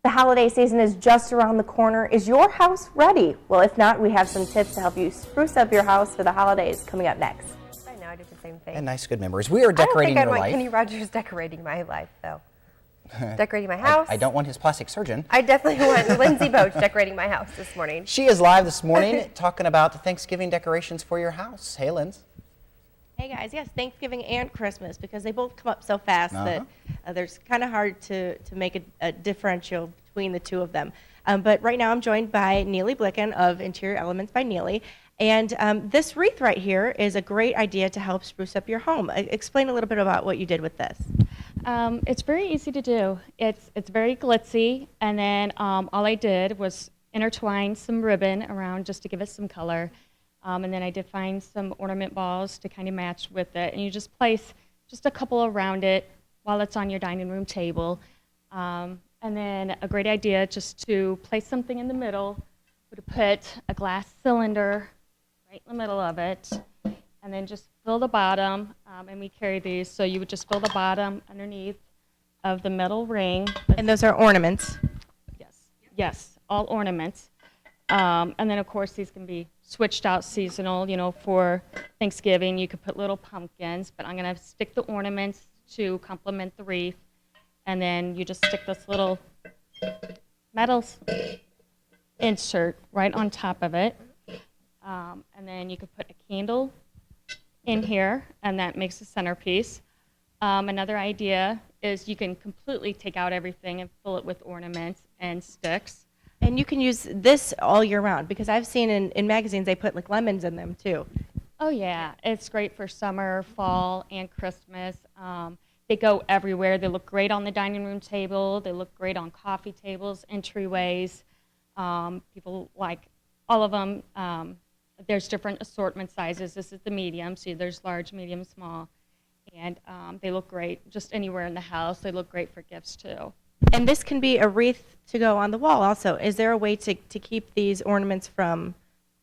The holiday season is just around the corner. Is your house ready? Well, if not, we have some tips to help you spruce up your house for the holidays coming up next. I know, I did the same thing. And nice, good memories. We are decorating your life. I don't think I'd want Kenny Rogers decorating my life, though. Decorating my house. I don't want his plastic surgeon. I definitely want Lindsey Boetsch decorating my house this morning. She is live this morning talking about the Thanksgiving decorations for your house. Hey, Linz. Hey guys, yes, Thanksgiving and Christmas, because they both come up so fast that there's kind of hard to make a differential between the two of them. But right now I'm joined by Neely of Interior Elements by Neely. And this wreath right here is a great idea to help spruce up your home. Explain a little bit about what you did with this. It's very easy to do. It's very glitzy, and then all I did was intertwine some ribbon around just to give it some color. And then I did find some ornament balls to kind of match with it. And you just place just a couple around it while it's on your dining room table. And then a great idea just to place something in the middle, would put a glass cylinder right in the middle of it, and then just fill the bottom. And we carry these, so you would just fill the bottom underneath of the metal ring. And those are ornaments? Yes, all ornaments. And then, of course, these can be switched out seasonal. You know, for Thanksgiving, you could put little pumpkins, but I'm going to stick the ornaments to complement the wreath. And then you just stick this little metal insert right on top of it. And then you could put a candle in here, and that makes a centerpiece. Another idea is you can completely take out everything and fill it with ornaments and sticks. And you can use this all year round, because I've seen in magazines they put like lemons in them too. Oh yeah, it's great for summer, fall, and Christmas. They go everywhere. They look great on the dining room table. They look great on coffee tables, entryways. People like all of them. There's different assortment sizes. This is the medium, so there's large, medium, small. And they look great just anywhere in the house. They look great for gifts too. And this can be a wreath to go on the wall also. Is there a way to keep these ornaments from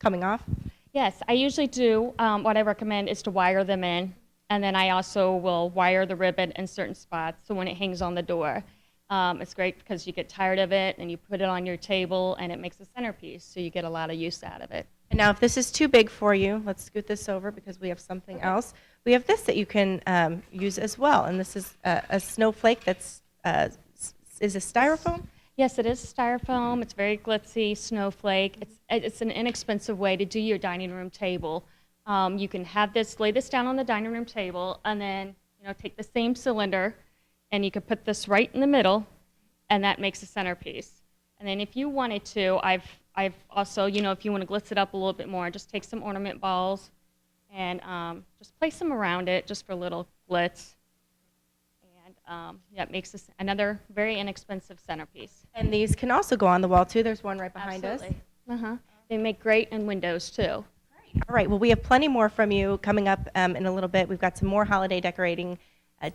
coming off? Yes, I usually do. What I recommend is to wire them in, and then I also will wire the ribbon in certain spots so when it hangs on the door. It's great because you get tired of it and you put it on your table and it makes a centerpiece, so you get a lot of use out of it. And now if this is too big for you, let's scoot this over because we have something else. We have this that you can use as well, and this is a snowflake that's is a styrofoam? Yes, it is styrofoam. It's very glitzy, snowflake. It's an inexpensive way to do your dining room table. You can have this, lay this down on the dining room table, and then take the same cylinder, and you could put this right in the middle, and that makes a centerpiece. And then if you wanted to, I've also, if you want to glitz it up a little bit more, just take some ornament balls and just place them around it just for a little glitz. That makes this another very inexpensive centerpiece. And these can also go on the wall too. There's one right behind us. They make great in windows too. All right, well, we have plenty more from you coming up in a little bit. We've got some more holiday decorating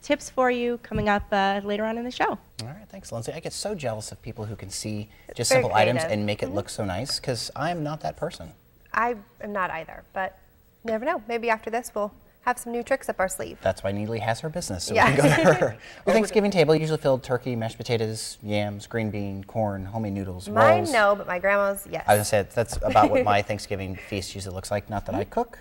tips for you coming up later on in the show. All right, thanks, Lindsay. I get so jealous of people who can see just simple items and make it look so nice, because I'm not that person. I am not either, but you never know. Maybe after this we'll have some new tricks up our sleeve. That's why Neely has her business, so we can go to her. Your Thanksgiving table usually filled turkey, mashed potatoes, yams, green bean, corn, homemade noodles, Mine, rolls. no, but my grandma's, yes. I was going to say, that's about what my Thanksgiving feast usually looks like. Not that I cook.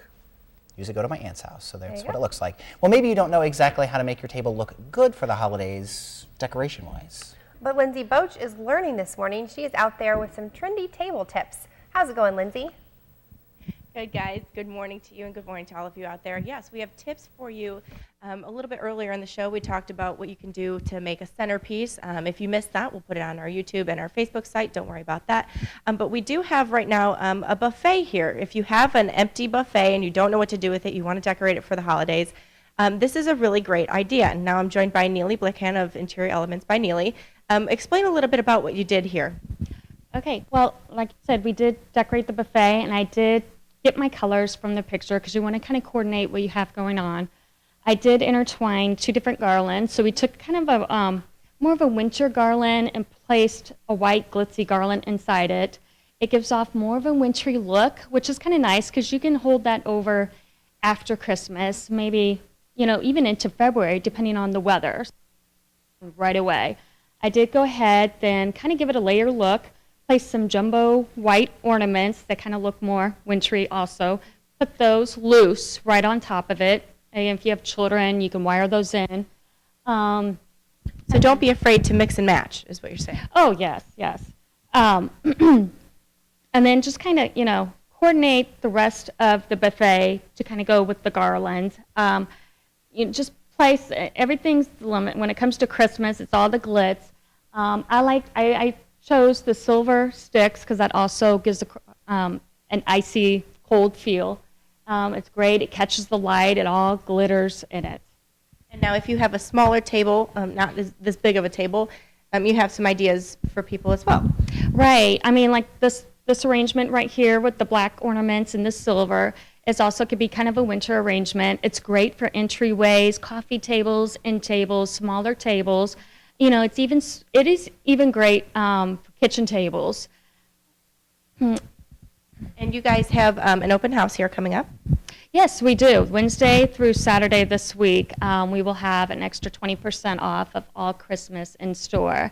Usually go to my aunt's house, so that's what it looks like. Well, maybe you don't know exactly how to make your table look good for the holidays, decoration-wise. But Lindsey Boetsch is learning this morning. She is out there with some trendy table tips. How's it going, Lindsey? Good, guys. Good morning to you and good morning to all of you out there. Yes, we have tips for you. A little bit earlier in the show, we talked about what you can do to make a centerpiece. If you missed that, we'll put it on our YouTube and our Facebook site. Don't worry about that. But we do have right now a buffet here. If you have an empty buffet and you don't know what to do with it, you want to decorate it for the holidays, this is a really great idea. And now I'm joined by Neely of Interior Elements by Neely. Explain a little bit about what you did here. Okay, well, like I said, we did decorate the buffet, and I did get my colors from the picture because you want to kind of coordinate what you have going on. I did intertwine two different garlands, so we took kind of a more of a winter garland and placed a white glitzy garland inside it. It gives off more of a wintry look, which is kind of nice because you can hold that over after Christmas, maybe even into February, depending on the weather, right away. I did go ahead, then kind of give it a layer look, place some jumbo white ornaments that kind of look more wintry also. Put those loose right on top of it. And if you have children, you can wire those in. So don't be afraid to mix and match, is what you're saying. Oh, yes, yes. And then just kind of, coordinate the rest of the buffet to kind of go with the garland. You just place, everything's the limit. When it comes to Christmas, it's all the glitz. I chose the silver sticks because that also gives an icy, cold feel. It's great. It catches the light. It all glitters in it. And now if you have a smaller table, not this big of a table, you have some ideas for people as well. Right. I mean, like this arrangement right here with the black ornaments and the silver is also could be kind of a winter arrangement. It's great for entryways, coffee tables, end tables, smaller tables. It is even great for kitchen tables. And you guys have an open house here coming up. Yes, we do. Wednesday through Saturday this week, we will have an extra 20% off of all Christmas in store.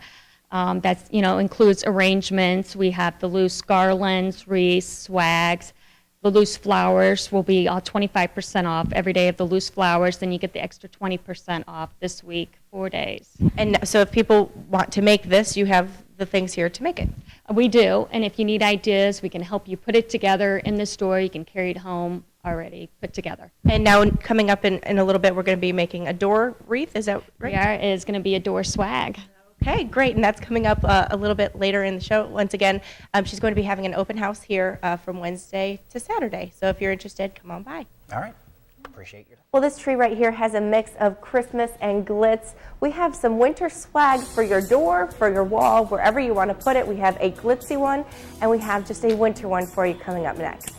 That includes arrangements. We have the loose garlands, wreaths, swags. The loose flowers will be all 25% off every day of the loose flowers. Then you get the extra 20% off this week, 4 days. And so if people want to make this, you have the things here to make it. We do. And if you need ideas, we can help you put it together in the store. You can carry it home already put together. And now coming up in a little bit, we're going to be making a door wreath. Is that right? There is going to be a door swag. Okay, great. And that's coming up a little bit later in the show. Once again, she's going to be having an open house here from Wednesday to Saturday. So if you're interested, come on by. All right. Appreciate your time. Well, this tree right here has a mix of Christmas and glitz. We have some winter swag for your door, for your wall, wherever you want to put it. We have a glitzy one, and we have just a winter one for you coming up next.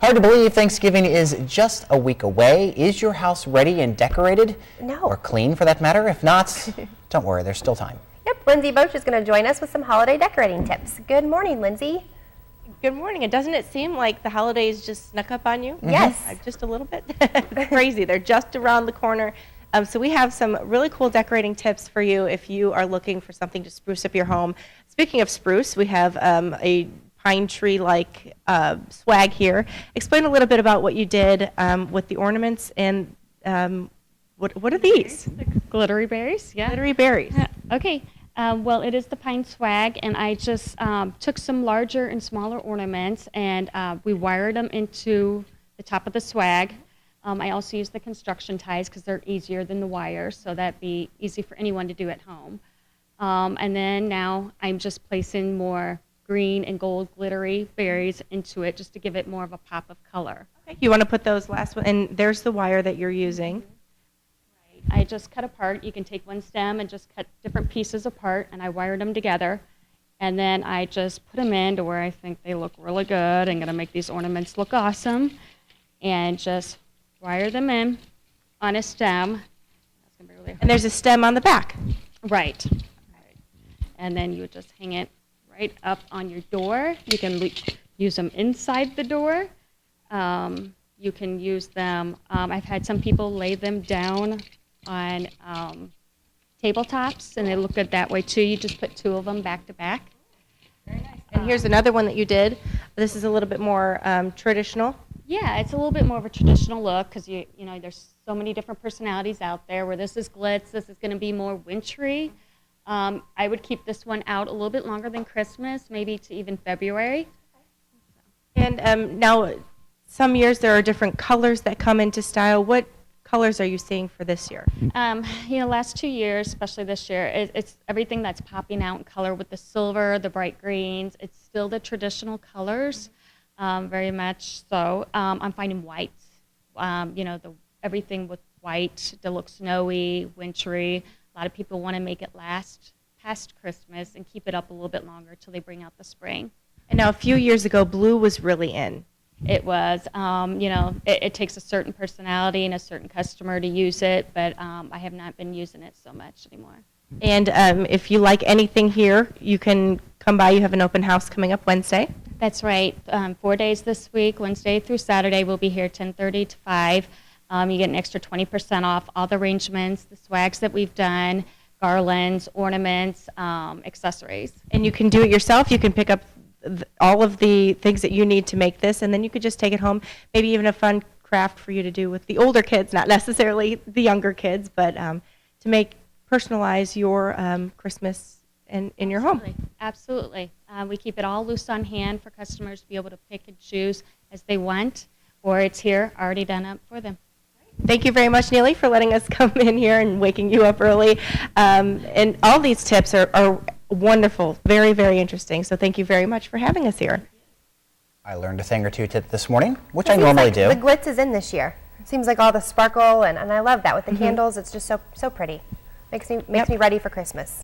Hard to believe Thanksgiving is just a week away. Is your house ready and decorated? No. Or clean for that matter? If not, don't worry, there's still time. Yep, Lindsey Boetsch is going to join us with some holiday decorating tips. Good morning, Lindsey. Good morning. And doesn't it seem like the holidays just snuck up on you? Yes. Just a little bit. It's crazy. They're just around the corner. So we have some really cool decorating tips for you if you are looking for something to spruce up your home. Speaking of spruce, we have a pine tree-like swag here. Explain a little bit about what you did with the ornaments and what are these? Glittery berries, yeah. Glittery berries. Okay. Well, it is the pine swag, and I just took some larger and smaller ornaments, and we wired them into the top of the swag. I also used the construction ties because they're easier than the wires, so that'd be easy for anyone to do at home. And then now I'm just placing more green and gold glittery berries into it just to give it more of a pop of color. Okay. You want to put those last one, and there's the wire that you're using. I just cut apart. You can take one stem and just cut different pieces apart, and I wired them together. And then I just put them in to where I think they look really good. I'm going to make these ornaments look awesome. And just wire them in on a stem. That's gonna be really And there's a stem on the back. Right. And then you would just hang it right up on your door. You can use them inside the door. You can use them, I've had some people lay them down on tabletops, and they look good that way too. You just put 2 of them back to back. Very nice. And here's another one that you did. This is a little bit more traditional. Yeah, it's a little bit more of a traditional look because you know there's so many different personalities out there. Where this is glitz, this is going to be more wintry. I would keep this one out a little bit longer than Christmas, maybe to even February. And now, some years there are different colors that come into style. What colors are you seeing for this year? Last 2 years, especially this year, it's everything that's popping out in color with the silver, the bright greens. It's still the traditional colors, very much so. I'm finding whites, everything with white that looks snowy, wintry. A lot of people want to make it last past Christmas and keep it up a little bit longer till they bring out the spring. And now, a few years ago, blue was really in. It was, it takes a certain personality and a certain customer to use it, but I have not been using it so much anymore. And if you like anything here, you can come by. You have an open house coming up Wednesday. That's right. 4 days this week, Wednesday through Saturday. We'll be here 10:30 to 5. You get an extra 20% off all the arrangements, the swags that we've done, garlands, ornaments, accessories. And you can do it yourself. You can pick up all of the things that you need to make this, and then you could just take it home. Maybe even a fun craft for you to do with the older kids, not necessarily the younger kids, but to personalize your Christmas in your home. Absolutely. We keep it all loose on hand for customers to be able to pick and choose as they want, or it's here already done up for them. Thank you very much, Neely, for letting us come in here and waking you up early. And all these tips are wonderful, very, very interesting. So thank you very much for having us here. I learned a thing or two this morning, which I normally do. The glitz is in this year. It seems like all the sparkle, and I love that with the candles. It's just so pretty. Makes me ready for Christmas.